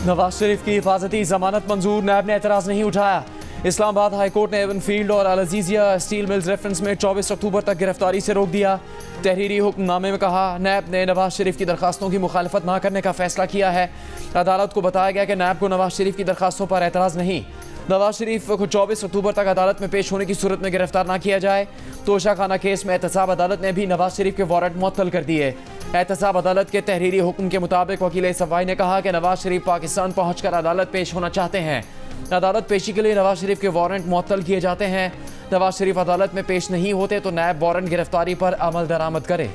नवाज शरीफ की हिफाजती जमानत मंजूर, नैब ने एतराज़ नहीं उठाया। इस्लामाबाद हाई कोर्ट ने एवन फील्ड और अल-अज़ीज़िया स्टील मिल्स रेफरेंस में 24 अक्टूबर तक गिरफ्तारी से रोक दिया। तहरीरी हुक्मनामे में कहा, नैब ने नवाज शरीफ की दरखास्तों की मुखालफत न करने का फैसला किया है। अदालत को बताया गया कि नैब को नवाज शरीफ की दरखास्तों पर एतराज़ नहीं। नवाज शरीफ को 24 अक्टूबर तक अदालत में पेश होने की सूरत में गिरफ्तार न किया जाए। तोशाखाना केस में एहतसाब अदालत ने भी नवाज शरीफ के वारंट मुअत्तल कर दिए। एहतसाब अदालत के तहरीरी हुक्म के मुताबिक वकील सफाई ने कहा कि नवाज शरीफ पाकिस्तान पहुंचकर अदालत पेश होना चाहते हैं। अदालत पेशी के लिए नवाज शरीफ के वारंट मुअत्तल किए जाते हैं। नवाज शरीफ अदालत में पेश नहीं होते तो नैब वारंट गिरफ्तारी पर अमल दरामद करे।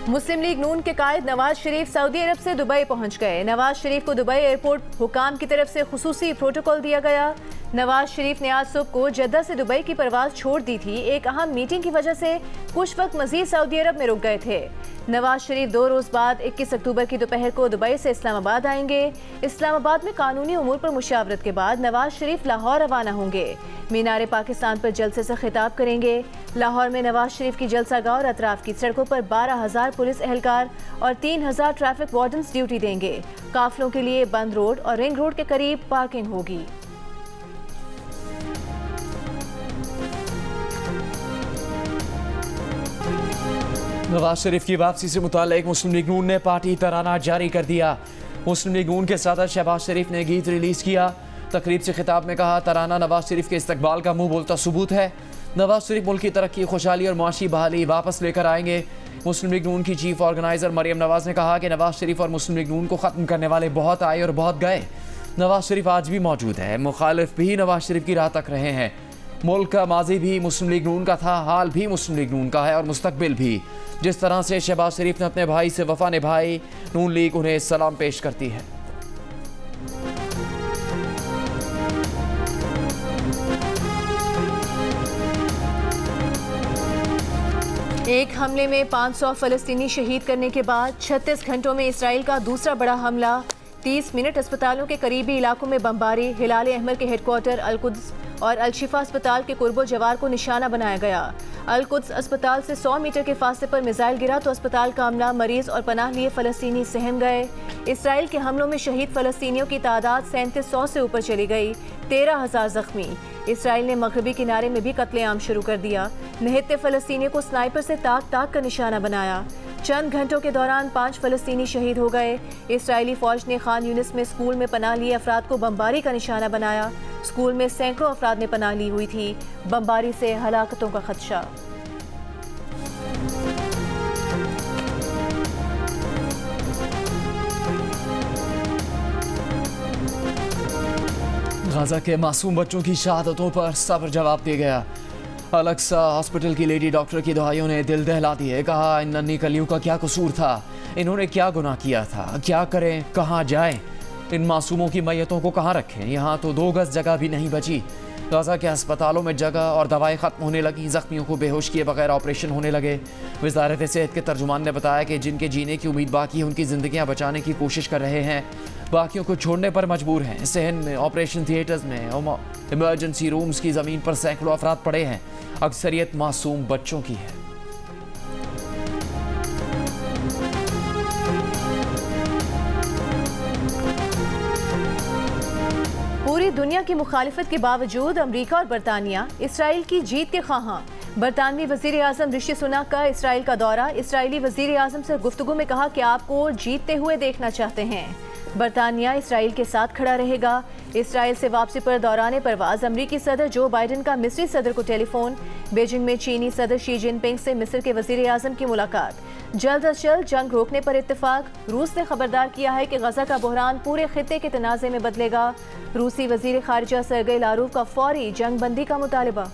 मुस्लिम लीग नून के कायद नवाज शरीफ सऊदी अरब से दुबई पहुंच गए। नवाज शरीफ को दुबई एयरपोर्ट हुकाम की तरफ से खुसूसी प्रोटोकॉल दिया गया। नवाज शरीफ ने आज सुबह को जद्दा से दुबई की परवाज छोड़ दी थी। एक अहम मीटिंग की वजह से कुछ वक्त मजीद सऊदी अरब में रुक गए थे। नवाज शरीफ 2 रोज बाद 21 अक्टूबर की दोपहर को दुबई से इस्लामाबाद आएंगे। इस्लामाबाद में कानूनी उमूर पर मुशावरत के बाद नवाज शरीफ लाहौर रवाना होंगे। मीनार पाकिस्तान पर जलसे से खिताब करेंगे। लाहौर में नवाज शरीफ की जलसागाह और अतराफ की सड़कों पर 12,000 पुलिस एहलकार और 3,000 ट्रैफिक वार्डन्स ड्यूटी देंगे। काफिलों के लिए बंद रोड और रिंग रोड के करीब पार्किंग होगी। नवाज शरीफ की वापसी से मुताल्लिक मुस्लिम लीग नून ने पार्टी तराना जारी कर दिया। मुस्लिम लीग नून के सदर शहबाज शरीफ ने गीत रिलीज किया। तकरीब से खिताब में कहा, तराना नवाज शरीफ के इस्तकबाल का मुंह बोलता सबूत है। नवाज शरीफ मुल्क की तरक्की, खुशहाली और मुआशी बहाली वापस लेकर आएंगे। मुस्लिम लीग नून की चीफ ऑर्गेनाइजर मरियम नवाज ने कहा कि नवाज शरीफ और मुस्लिम लीग नून को ख़त्म करने वाले बहुत आए और बहुत गए। नवाज शरीफ आज भी मौजूद है। मुखालिफ भी नवाज शरीफ की राह तक रहे हैं। मुल्क का माजी भी मुस्लिम लीग नून का था, हाल भी मुस्लिम लीग नून का है और मुस्तकबिल भी। जिस तरह से शहबाज शरीफ ने अपने भाई से वफा निभाई, नून लीग उन्हें सलाम पेश करती है। एक हमले में 500 फलस्तीनी शहीद करने के बाद 36 घंटों में इसराइल का दूसरा बड़ा हमला। 30 मिनट अस्पतालों के करीबी इलाकों में बमबारी। हिलाल अहमर के हेडक्वार्टर अल-कुद्स और अल-शिफा अस्पताल के कुर्बो जवार को निशाना बनाया गया। अल-कुद्स अस्पताल से 100 मीटर के फासले पर मिसाइल गिरा तो अस्पताल का अमला, मरीज और पनाह लिए फलस्तीनी सहम गए। इसराइल के हमलों में शहीद फलस्तीनियों की तादाद 3700 से ऊपर चली गई। 13,000 जख्मी। इसराइल ने मगरबी किनारे में भी कत्लेआम शुरू कर दिया। निहत्ते फलस्तीनियों को स्नाइपर से ताक का निशाना बनाया। चंद घंटों के दौरान 5 फलस्तीनी शहीद हो गए। इसराइली फौज ने खान यूनिस में स्कूल में पनाह लिए अफराद को बमबारी का निशाना बनाया। स्कूल में सैकड़ों अफराद ने पनाह ली हुई थी। बमबारी से हलाकतों का खदशा। गाजा के मासूम बच्चों की शहादतों पर सब्र जवाब दिया गया। अलक्सा हॉस्पिटल की लेडी डॉक्टर की दवाइयों ने दिल दहला दिए। कहा, इन नन्ही कलियों का क्या कसूर था, इन्होंने क्या गुनाह किया था, क्या करें, कहाँ जाएं, इन मासूमों की मैयतों को कहाँ रखें। यहाँ तो 2 गज जगह भी नहीं बची। गाजा के अस्पतालों में जगह और दवाएं ख़त्म होने लगी। ज़ख्मियों को बेहोश किए बगैर ऑपरेशन होने लगे। वज़ारत सेहत के तर्जुमान ने बताया कि जिनके जीने की उम्मीद बाकी है उनकी ज़िंदगियाँ बचाने की कोशिश कर रहे हैं, बाकियों को छोड़ने पर मजबूर हैं। सहन में, ऑपरेशन थिएटर्स में, इमरजेंसी रूम्स की ज़मीन पर सैकड़ों अफराद पड़े हैं। अक्सरियत मासूम बच्चों की है। पूरी दुनिया की मुखालिफत के बावजूद अमरीका और बरतानिया इसराइल की जीत के ख्वाहां। बरतानवी वज़ीर आज़म ऋषि सुनक का इसराइल का दौरा। इसराइली वज़ीर आज़म से गुफ्तगू में कहा कि आपको जीतते हुए देखना चाहते हैं। बरतानिया इसराइल के साथ खड़ा रहेगा। इसराइल से वापसी पर दौरान परवाज अमरीकी सदर जो बाइडन का मिस्री सदर को टेलीफोन। बीजिंग में चीनी सदर शी जिनपिंग से मिस्र के वज़ीर आज़म की मुलाकात। जल्द अज जल्द जंग रोकने पर इत्तेफाक। रूस ने खबरदार किया है कि गजा का बहरान पूरे खित्ते के तनाज़े में बदलेगा। रूसी वज़ीर खारिजा सरगई लारूफ का फौरी जंग बंदी का मुतालबा।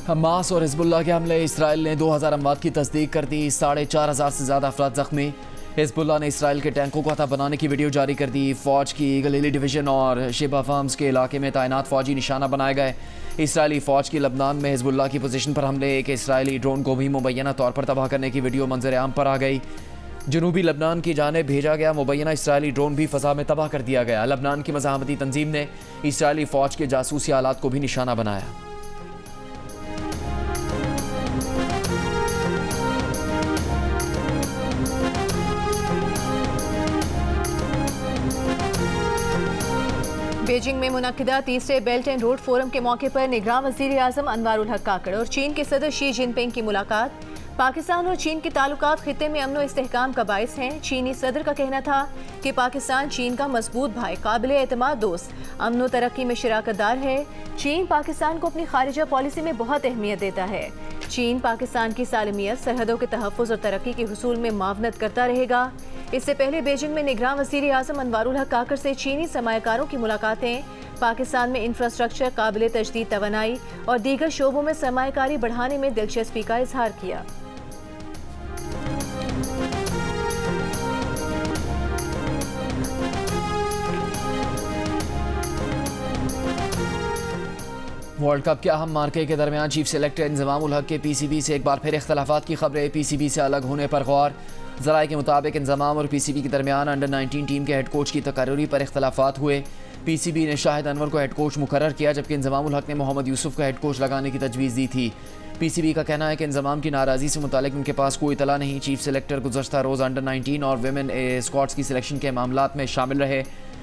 हमास और हिज़्बुल्लाह के हमले। इसराइल ने 2000 अमवात की तस्दीक कर दी। 4500 से ज़्यादा अफराद जख्मी। हिज़्बुल्लाह ने इसराइल के टैंकों को तबाह बनाने की वीडियो जारी कर दी। फौज की गलीली डिवीज़न और शेबा फार्म्स के इलाके में तैनात फौजी निशाना बनाए गए। इसराइली फ़ौज की लबनान में हिज़्बुल्लाह की पोजीशन पर हमले, एक इसराइली ड्रोन को भी मुबैना तौर पर तबाह करने की वीडियो मंजर आम पर आ गई। जनूबी लबनान की जानिब भेजा गया मुबैना इसराइली ड्रोन भी फ़ज़ा में तबाह कर दिया गया। लबनान की मज़ाहमती तंजीम ने इसराइली फ़ौज के जासूसी आलात को भी निशाना बनाया। बीजिंग में मुनक्किदा तीसरे बेल्ट एंड रोड फोरम के मौके पर निगरान वज़ीर आज़म अनवारुल हक काकड़ और चीन के सदर शी जिनपिंग की मुलाकात। पाकिस्तान और चीन के ताल्लुकात खित्ते में अमन व इस्तेहकाम का बाइस हैं। चीनी सदर का कहना था कि पाकिस्तान चीन का मजबूत भाई, काबिल एतमाद दोस्त, अमन व तरक्की में शराकतदार है। चीन पाकिस्तान को अपनी खारिजा पॉलिसी में बहुत अहमियत देता है। चीन पाकिस्तान की सालमियत, सरहदों के तहफ़्फ़ुज़ और तरक्की के हुसूल में मावनत करता रहेगा। इससे पहले बीजिंग में निगरान वज़ीर आज़म अनवारुल हक काकड़ से चीनी सरमायाकारों की मुलाकातें। पाकिस्तान में इंफ्रास्ट्रक्चर, काबिल तजदीद तवानाई और दीगर शोबों में सरमायाकारी बढ़ाने में दिलचस्पी का इजहार किया। वर्ल्ड कप के अहम मार्के के दरमियान चीफ सेलेक्टर इंजमामुल हक के पीसीबी से एक बार फिर इख्तलाफात की खबरें। पीसीबी से अलग होने पर गौर। ज़राए के मुताबिक इंजमाम और पीसीबी के दरमियान अंडर 19 टीम के हेड कोच की तकर्री पर इख्तलाफात हुए। पीसीबी ने शाहिद अनवर को हेड कोच मुकर्रर किया, जबकि इंजमामुल हक ने मोहम्मद यूसुफ को हेड कोच लगाने की तजवीज़ दी थी। पीसीबी का कहना है कि इंजमाम की नाराज़गी से मुतालिक उनके पास कोई इतला नहीं। चीफ सेलेक्टर गुज़श्ता रोज़ अंडर 19 और विमेन स्क्वाड्स की सिलेक्शन के मामलात में शामिल रहे।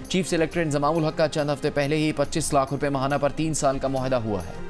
चीफ सेलेक्टर इंजमामुल हक का चंद हफ्ते पहले ही 25 लाख रुपये माहाना पर 3 साल का मुआहदा हुआ है।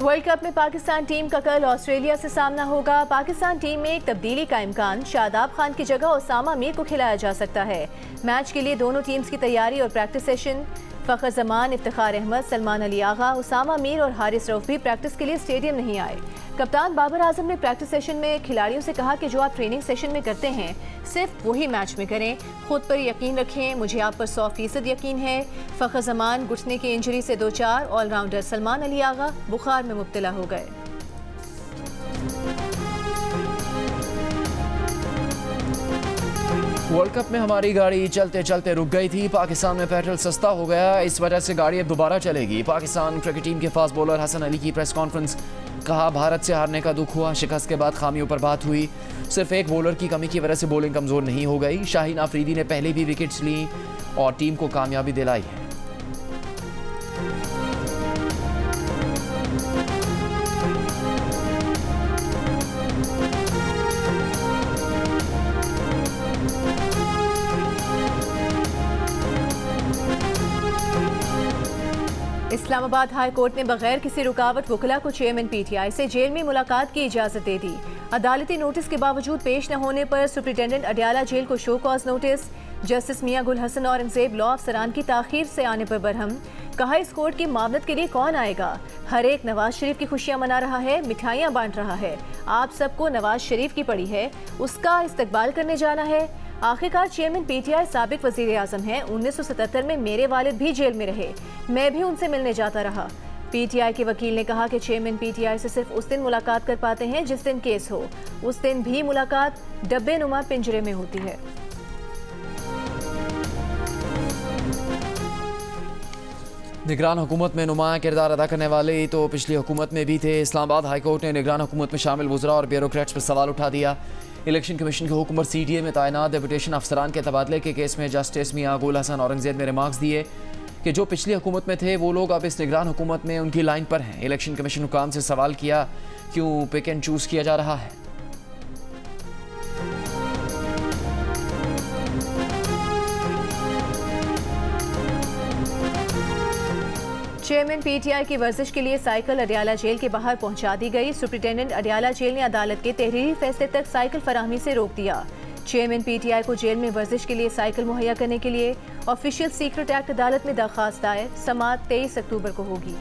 वर्ल्ड कप में पाकिस्तान टीम का कल ऑस्ट्रेलिया से सामना होगा। पाकिस्तान टीम में एक तब्दीली का इम्कान, शादाब खान की जगह उसामा मीर को खिलाया जा सकता है। मैच के लिए दोनों टीम्स की तैयारी और प्रैक्टिस सेशन। फ़खर जमान, इफ्तिखार अहमद, सलमान अली आगा, उसामा मीर और हारिस रऊफ भी प्रैक्टिस के लिए स्टेडियम नहीं आए। कप्तान बाबर आजम ने प्रैक्टिस सेशन में खिलाड़ियों से कहा कि जो आप ट्रेनिंग सेशन में करते हैं सिर्फ वही मैच में करें, खुद पर यकीन रखें, मुझे आप पर 100% यकीन है। फ़खर जमान घुटने की इंजरी से 2-4, ऑलराउंडर सलमान अली आगा बुखार में मुब्तला हो गए। वर्ल्ड कप में हमारी गाड़ी चलते चलते रुक गई थी। पाकिस्तान में पेट्रोल सस्ता हो गया, इस वजह से गाड़ी अब दोबारा चलेगी। पाकिस्तान क्रिकेट टीम के फास्ट बॉलर हसन अली की प्रेस कॉन्फ्रेंस। कहा भारत से हारने का दुख हुआ, शिकस्त के बाद खामियों पर बात हुई। सिर्फ एक बॉलर की कमी की वजह से बॉलिंग कमज़ोर नहीं हो गई। शाहीन आफरीदी ने पहले भी विकेट्स ली और टीम को कामयाबी दिलाई है। इस्लामाबाद हाई कोर्ट ने बगैर किसी रुकावट वकला को चेयरमैन पीटीआई से जेल में मुलाकात की इजाज़त दे दी। अदालती नोटिस के बावजूद पेश न होने पर सुप्रिटेंडेंट अडयाला जेल को शो कॉज नोटिस। जस्टिस मियां गुल हसन औरंगजेब लॉ अफसरान की ताखीर से आने पर बरहम। कहा इस कोर्ट की मामलत के लिए कौन आएगा, हर एक नवाज शरीफ की खुशियां मना रहा है, मिठाइयां बांट रहा है। आप सबको नवाज शरीफ की पड़ी है, उसका इस्तकबाल करने जाना है। आखिरकार चेयरमैन पीटीआई साबिक वजीर आजम हैं। 1977 में मेरे वालिद भी जेल में रहे, मैं भी उनसे मिलने जाता रहा। पीटीआई के वकील ने कहा कि चेयरमैन पीटीआई से सिर्फ उस दिन मुलाकात कर पाते हैं जिस दिन केस हो। उस दिन भी मुलाकात डब्बे नुमा पिंजरे में होती है। निगरान हुकूमत में नुमाया किरदार अदा करने वाले तो पिछली हुकूमत में भी थे। इस्लामाबाद हाई कोर्ट ने निगरान हुकूमत में शामिल वज़रा और ब्यूरोक्रेट्स पर सवाल उठा दिया। इलेक्शन कमीशन के हुक्म पर सीटीए में तैनात डेपुटेशन अफसरान के तबादले के केस में जस्टिस मियां गुल हसन औरंगजेब ने रिमार्क्स दिए कि जो पिछली हुकूमत में थे वो लोग अब इस निगरान हुकूमत में उनकी लाइन पर हैं। इलेक्शन कमीशन हुकाम से सवाल किया क्यों पिक एंड चूज़ किया जा रहा है। चेयरमैन पीटीआई की वर्जिश के लिए साइकिल अडयाला जेल के बाहर पहुंचा दी गई। सुप्रिटेंडेंट अडयाला जेल ने अदालत के तहरीरी फैसले तक साइकिल फराहमी से रोक दिया। चेयरमैन पीटीआई को जेल में वर्जिश के लिए साइकिल मुहैया करने के लिए ऑफिशियल सीक्रेट एक्ट अदालत में दरखास्त दायर। समाअत 23 अक्टूबर को होगी।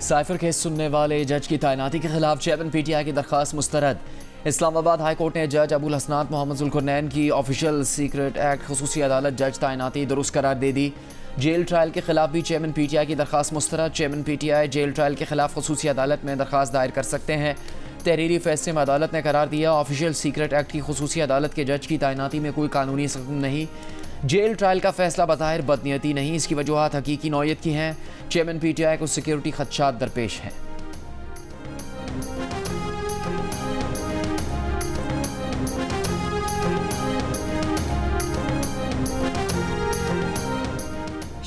साइफर केस सुनने वाले जज की तैनाती के खिलाफ चेयरमैन पीटीआई की दरखास्त मुस्तरद। इस्लामाबाद हाई कोर्ट ने जज अबुल हसनात मोहम्मद जुल्कुरनैन की ऑफिशियल सीक्रेट एक्ट खसूसी अदालत जज तैनाती दुरुस्त करार दे दी। जेल ट्रायल के खिलाफ भी चेयरमैन PTI की दरख्वास्त मुस्तरद। चेयरमैन PTI जेल ट्रायल के खिलाफ खसूसी अदालत में दरख्वास्त दायर कर सकते हैं। तहरीरी फैसले में अदालत ने करार दिया, ऑफिशियल सीक्रेट एक्ट की खसूसी अदालत के जज की तैनाती में कोई कानूनी सबूत नहीं। जेल ट्रायल का फैसला बज़ाहिर बदनीयती नहीं, इसकी वजूहात हकीकी नौयत की हैं। चेयरमैन PTI को सिक्योरिटी खदशात दरपेश हैं।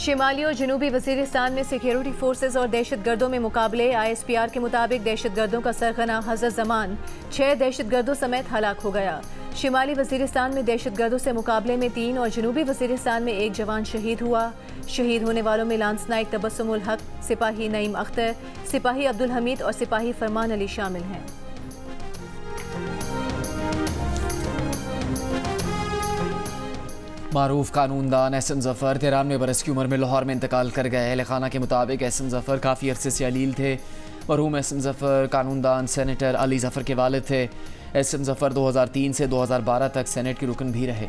शिमाली और जनूबी वज़ीरिस्तान में सिक्योरिटी फोर्सेज और दहशतगर्दों में मुकाबले। ISPR के मुताबिक दहशतगर्दों का सरगना हज़रत ज़मान 6 दहशतगर्दों समेत हलाक हो गया। शिमाली वज़ीरिस्तान में दहशतगर्दों से मुकाबले में 3 और जनूबी वज़ीरिस्तान में 1 जवान शहीद हुआ। शहीद होने वालों में लांस नाइक तबस्सुमुल हक, सिपाही नईम अख्तर, सिपाही अब्दुल हमीद और सिपाही फरमान अली शामिल हैं। मारूफ कानूनदान एहसन ज़फ़र 93 बरस की उम्र में लाहौर में इंतकाल कर गए। अहल खाना के मुताबिक एहसन ज़फ़र काफ़ी अरसे से अलील थे। मरहूम एहसन ज़फ़र कानूनदान सेनेटर अली ज़फ़र के वालिद थे। एहसन ज़फ़र 2003 से 2012 तक सेनेट के रुकन भी रहे।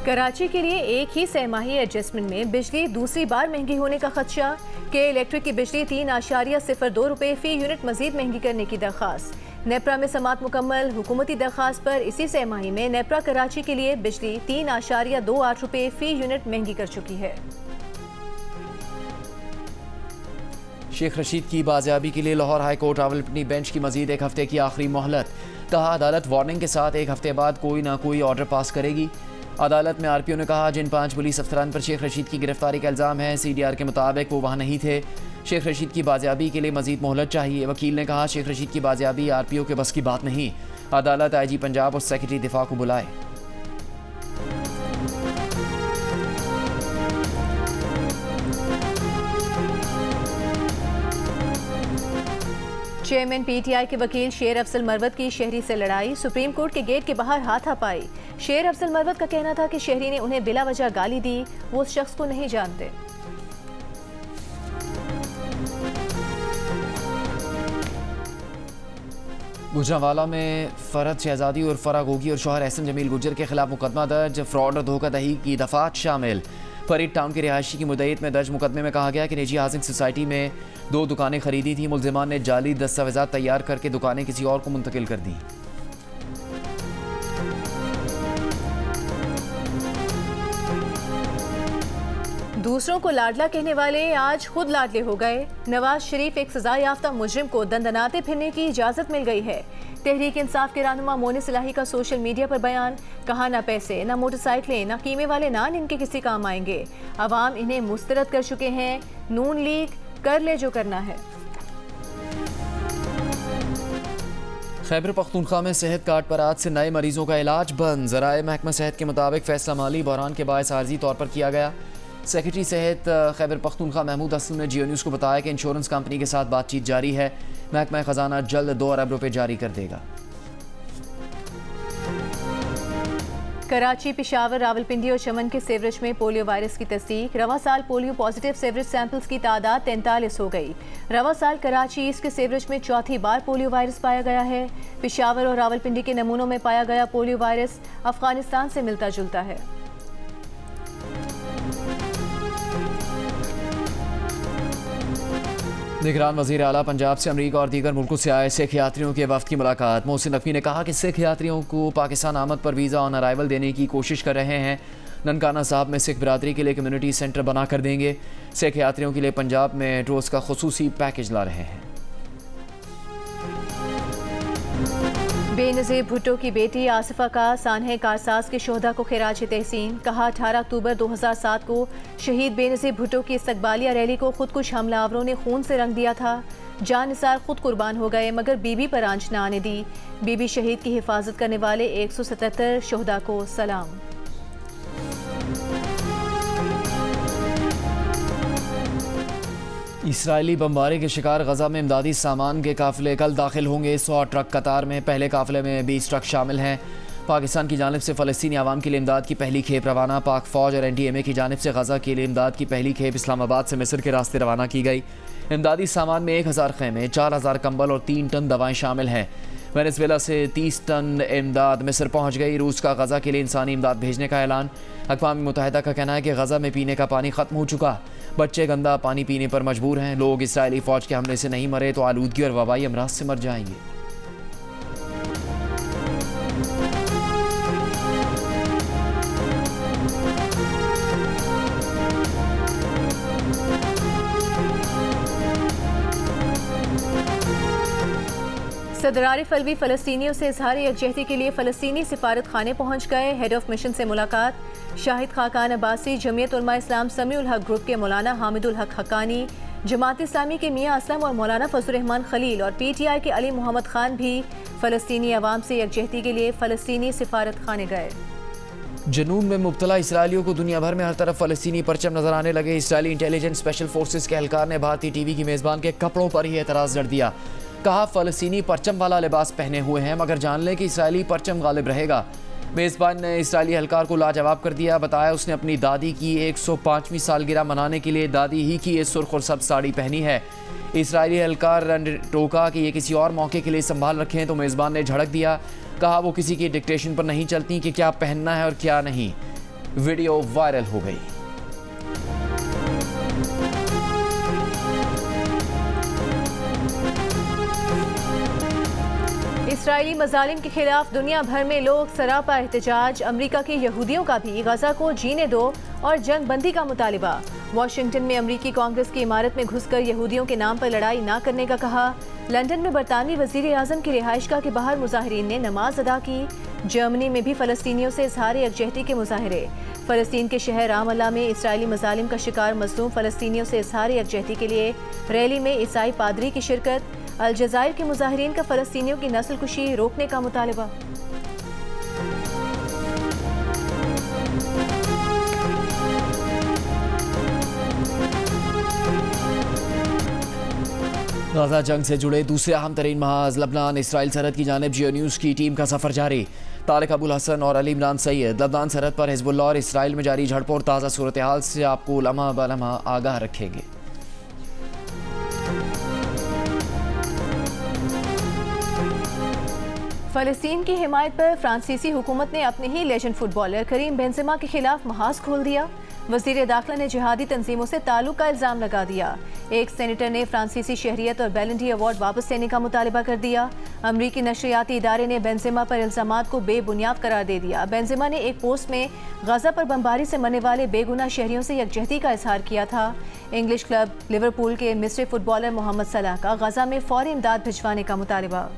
कराची के लिए एक ही सहमाही एडजस्टमेंट में बिजली दूसरी बार महंगी होने का खदशा। के इलेक्ट्रिक की बिजली 3.02 रुपये फ़ी यूनिट मजीद महंगी करने की दरख्वास्त। नेप्रा में समात मुकम्मल। हुकूमती दरख्वास्त पर इसी सहमाही में नेप्रा कराची के लिए बिजली 3.28 रुपये फ़ी यूनिट महंगी कर चुकी है। शेख रशीद की बाजियाबी के लिए Lahore high court Rawalpindi bench की मजीद 1 हफ्ते की आखिरी मोहलत। कहा, अदालत वार्निंग के साथ 1 हफ्ते बाद कोई ना कोई ऑर्डर पास करेगी। अदालत में RPO ने कहा, जिन 5 पुलिस अफसरान पर शेख रशीद की गिरफ्तारी का इल्ज़ाम है, CDR के मुताबिक वो वहाँ नहीं थे। शेख रशीद की बाजियाबी के लिए मजीद मोहलत चाहिए। वकील ने कहा, शेख रशीद की बाजियाबी RPO के बस की बात नहीं। अदालत IG पंजाब और सेक्रेटरी दिफा को बुलाए। चेयरमैन PTI के वकील शेर अफजल मरवत की शहरी से लड़ाई। सुप्रीम कोर्ट के गेट के बाहर हाथापाई। शेर अफजल मरवत का कहना था कि शहरी ने उन्हें बिला वजह गाली दी, वो उस शख्स को नहीं जानते। गुजरांवाला में फरहत शहजादी और फराह गोगी और शौहर एहसन जमील गुजर के खिलाफ मुकदमा दर्ज। फ्रॉड और धोखाधड़ी की दफात शामिल। फरीद टाउन के रिहायशी की मुद्दत में दर्ज मुकदमे में कहा गया कि निजी हाउसिंग सोसाइटी में 2 दुकानें खरीदी थी। मुल्जिमान ने जाली दस्तावेजात तैयार करके दुकानें किसी और को मुंतकिल कर दी। दूसरों को लाडला कहने वाले आज खुद लाडले हो गए। नवाज शरीफ एक सजा याफ्ता मुजरिम को दंदनाते फिरने की इजाजत मिल गई है। तहरीक इंसाफ के रहनुमा मोनी सलाही का सोशल मीडिया पर बयान। कहा, ना पैसे, ना मोटरसाइकिलें, ना कीमे वाले नान इनके किसी काम आएंगे। अवाम इन्हें मुस्तरद कर चुके हैं। नून लीग कर ले जो करना है। खैबर पख्तूनख्वा में सेहत कार्ड पर आज से नए मरीजों का इलाज बंद। ज़राए महकमा सेहत के मुताबिक फैसला माली बहरान के बायस आर्जी तौर पर किया गया। सेक्रेटरी सेहत खैबर पख्तूनख्वा महमूद असलम ने जियो न्यूज़ को बताया कि इंश्योरेंस कंपनी के साथ बातचीत जारी है। महकमा ख़जाना जल्द 2 अरब रुपये जारी कर देगा। कराची, पेशावर, रावलपिंडी और चमन के सेवरेज में पोलियो वायरस की तस्दीक। रवा साल पोलियो पॉजिटिव सेवरेज सैंपल्स की तादाद 43 हो गई। रवा साल कराची ईस्ट के सेवरेज में चौथी बार पोलियो वायरस पाया गया है। पेशावर और रावलपिंडी के नमूनों में पाया गया पोलियो वायरस अफगानिस्तान से मिलता जुलता है। निगरान वज़ीर आला पंजाब से अमरीका और दीगर मुल्कों से आए सिख यात्रियों के वफ़द की मुलाकात। मोहसिन नकवी ने कहा कि सिख यात्रियों को पाकिस्तान आमद पर वीज़ा ऑन अराइवल देने की कोशिश कर रहे हैं। ननकाना साहब में सिख बरादरी के लिए कम्युनिटी सेंटर बना कर देंगे। सिख यात्रियों के लिए पंजाब में ड्रोज का खुसूसी पैकेज ला रहे हैं। बेनज़ीर भुट्टो की बेटी आसिफा का सानहे कारसाज के शोहदा को खिराज तहसीन। कहा, 18 अक्टूबर 2007 को शहीद बेनज़ीर भुट्टो की इस्तकबालिया रैली को खुदकुश हमलावरों ने खून से रंग दिया था। जान निसार खुद कुर्बान हो गए मगर बीबी पर आंच न आने दी। बीबी शहीद की हिफाजत करने वाले 177 शोहदा को सलाम। इसराइली बमबारी के शिकार गजा में इमदादी सामान के काफिले कल दाखिल होंगे। 100 ट्रक कतार में, पहले काफिले में 20 ट्रक शामिल हैं। पाकिस्तान की जानिब से फ़लस्तीनी आवाम के लिए इमदाद की पहली खेप रवाना। पाक फ़ौज और NTMA की जानिब से गज़ा के लिए इमदाद की पहली खेप इस्लामाबाद से मिस्र के रास्ते रवाना की गई। इमदादी सामान में 1000 खेमे, 4000 कंबल और 3 टन दवाएँ शामिल हैं। वेनेज़ुएला से 30 टन इमदाद मिस्र पहुँच गई। रूस का गज़ा के लिए इंसानी इमदाद भेजने का ऐलान। अक़वाम मुत्तहिदा का कहना है कि गज़ा में पीने का पानी ख़त्म हो चुका। बच्चे गंदा पानी पीने पर मजबूर हैं। लोग इसराइली फ़ौज के हमले से नहीं मरे तो आलूदगी और वबाई अमराज से मर जाएंगे। सदर आरिफ अलवी फ़लस्तीनियों से इजहार यकजहती के लिए फ़लस्तीनी सिफारत खाने पहुँच गए। हेड ऑफ मिशन से मुलाकात। शाहिद खाकान अब्बासी, जमीयत उलमा इस्लाम समीउल हक ग्रुप के मौलाना हामिदुल हक हक्कानी, जमात इस्लामी के मियाँ असलम और मौलाना फजलुर रहमान खलील और PTI के अली मोहम्मद खान भी फ़लस्तीनी अवाम से यकजहती के लिए फ़लस्तीनी सिफारत खाने गए। जनून में मुब्तला इसराइलियों को दुनिया भर में हर तरफ फ़लस्तीनी परचम नजर आने लगे। इसराइली इंटेलिजेंस स्पेशल फोर्सेस के एहलकार ने भारतीय TV की मेज़बान के कपड़ों पर ही एतराज़ जड़ दिया। कहा फ़लस्तीनी परचम वाला लिबास पहने हुए हैं मगर जान लें कि इसराइली परचम गालिब रहेगा। मेज़बान ने इसराइली एहलकार को लाजवाब कर दिया। बताया उसने अपनी दादी की 105वीं सालगिरह मनाने के लिए दादी ही की ये सुर्ख और सब साड़ी पहनी है। इसराइली एहलकार ने टोका कि ये किसी और मौके के लिए संभाल रखें तो मेज़बान ने झड़क दिया। कहा वो किसी की डिक्टेशन पर नहीं चलती कि क्या पहनना है और क्या नहीं। वीडियो वायरल हो गई। इसराइली मजालिम के खिलाफ दुनिया भर में लोग सरापा एहतजाज। अमरीका के यहूदियों का भी गजा को जीने दो और जंग बंदी का मुतालिबा। वाशिंगटन में अमरीकी कांग्रेस की इमारत में घुसकर यहूदियों के नाम पर लड़ाई न करने का कहा। लंदन में बरतानवी वजीर आजम की रिहाइशगाह के बाहर मुजाहिरीन ने नमाज अदा की। जर्मनी में भी फ़लस्तीनियों से इजहार यकजहती के मुजाहरे। फ़लस्तीन के शहर रामल्ला में इसराइली मजालिम का शिकार मज़लूम फ़लस्तीनियों से इजहार यकजहती के लिए रैली में ईसाई पादरी की शिरकत। अलजायर के मुजाहिरीन का फ़लस्तीनियों की नस्ल कुशी रोकने का मुतालिबा। गाज़ा जंग से जुड़े दूसरे अहम तरीन महाज लबनान इसराइल सरहद की जानिब जियो न्यूज़ की टीम का सफ़र जारी। तारिक अबुल हसन और अली इमरान सैयद लबनान सरहद पर हिज़्बुल्लाह और इसराइल में जारी झड़पों और ताज़ा सूरत हाल से आपको लम्हा ब लम्हा आगाह रखेंगे। फ़लस्तीन की हिमायत पर फ्रांसीसी हुकूमत ने अपने ही लेजेंड फुटबॉलर करीम बेंजेमा के खिलाफ महाज खोल दिया। वज़ीर दाखिला ने जिहादी तंजीमों से ताल्लुक का इल्ज़ाम लगा दिया। एक सेनेटर ने फ्रांसीसी शहरियत और बैलेंडी अवार्ड वापस लेने का मुतालिबा कर दिया। अमरीकी नशरियाती इदारे ने बेंजेमा पर इल्ज़ामात को बेबुनियाद करार दे दिया। बेंजेमा ने एक पोस्ट में गजा पर बमबारी से मरने वाले बेगुनाह शहरियों से यकजहती का इजहार किया था। इंग्लिश क्लब लिवरपूल के मिस्री फुटबॉलर मोहम्मद सलाह का गजा में फौरी इमदाद भिजवाने का मुतालिबा।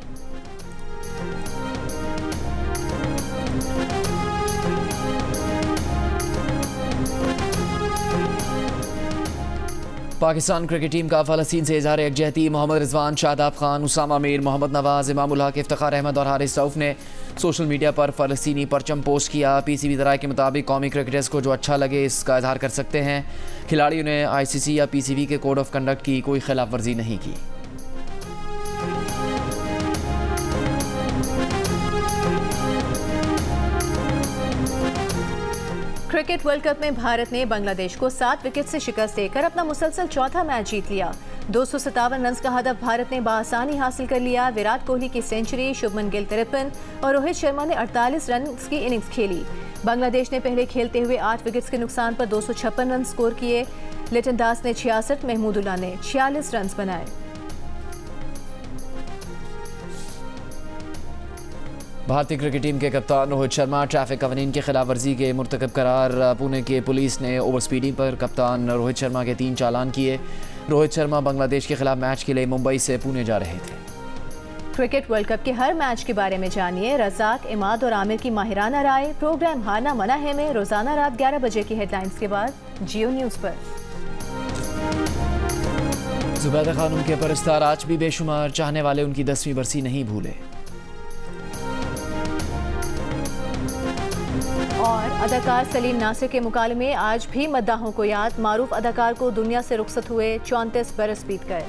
पाकिस्तान क्रिकेट टीम का फ़लस्तीन से इजहार यकजहती। मोहम्मद रिजवान, शादाब खान, उसामा मीर, मोहम्मद नवाज, इमामुल हक, इफ्तिखार अहमद और हारिस रऊफ ने सोशल मीडिया पर फ़लस्तीनी परचम पोस्ट किया। PCB ज़राए के मुताबिक कौमी क्रिकेटर्स को जो अच्छा लगे इसका इजहार कर सकते हैं। खिलाड़ियों ने ICC या PCB के कोड ऑफ कंडक्ट की कोई खिलाफ वर्जी नहीं की। क्रिकेट वर्ल्ड कप में भारत ने बांग्लादेश को 7 विकेट से शिकस्त देकर अपना मुसलसल चौथा मैच जीत लिया। 257 रन का हदफ भारत ने बआसानी हासिल कर लिया। विराट कोहली की सेंचुरी, शुभमन गिल 53 और रोहित शर्मा ने 48 रन की इनिंग्स खेली। बांग्लादेश ने पहले खेलते हुए 8 विकेट्स के नुकसान पर 256 रन स्कोर किए। लिटन दास ने 66, महमूदुल्लाह ने 46 रन बनाए। भारतीय क्रिकेट टीम के कप्तान रोहित शर्मा ट्रैफिक कवानीन की खिलाफ वर्जी के मुर्तकब करार। पुणे के पुलिस ने ओवर स्पीडिंग पर कप्तान रोहित शर्मा के 3 चालान किए। रोहित शर्मा बांग्लादेश के खिलाफ मैच के लिए मुंबई से पुणे जा रहे थे। क्रिकेट वर्ल्ड कप के हर मैच के बारे में जानिए रज़ाक, इमाद और आमिर की माहिराना राय। प्रोग्राम हारना मना है में रोजाना रात 11 बजे की हेडलाइंस के बाद जियो न्यूज़ पर। ज़ुबैदा खानम के परस्तार आज भी बेशुमार चाहने वाले उनकी 10वीं बरसी नहीं भूले। और अदाकार सलीम नासिर के मुकालमे आज भी मद्दाहों को याद। मारूफ अदाकार को दुनिया से रुखसत हुए 34 बरस बीत गए।